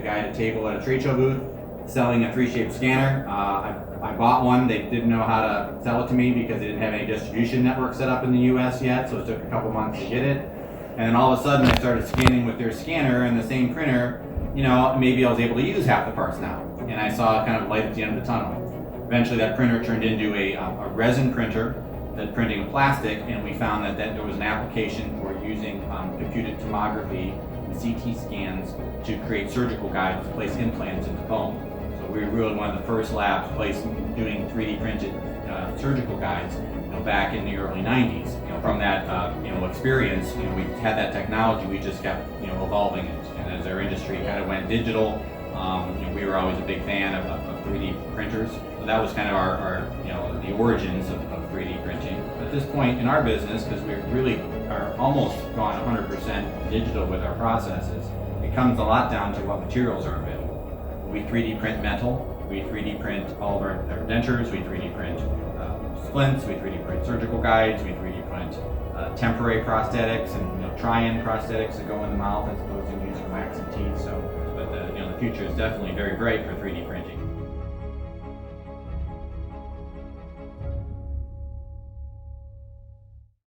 guy at a table at a trade show booth selling a 3Shape scanner. I bought one. They didn't know how to sell it to me because they didn't have any distribution network set up in the US yet, so it took a couple months to get it. And then all of a sudden I started scanning with their scanner and the same printer, maybe I was able to use half the parts now. And I saw kind of light at the end of the tunnel. Eventually that printer turned into a resin printer that printing plastic, and we found that there was an application for using computed tomography and CT scans to create surgical guides to place implants into bone. So we were really one of the first labs doing 3D printed surgical guides back in the early 90s. From that experience, we had that technology, we just kept evolving it. And as our industry kind of went digital, we were always a big fan of 3D printers. So that was kind of our the origins of 3D printing. At this point in our business, because we really are almost gone 100% digital with our processes, it comes a lot down to what materials are available. We 3D print metal, we 3D print all of our dentures, we 3D print splints, we 3D print surgical guides, we 3D print temporary prosthetics and try-in prosthetics that go in the mouth as opposed to using wax and teeth. So, but the future is definitely very bright for 3D printing.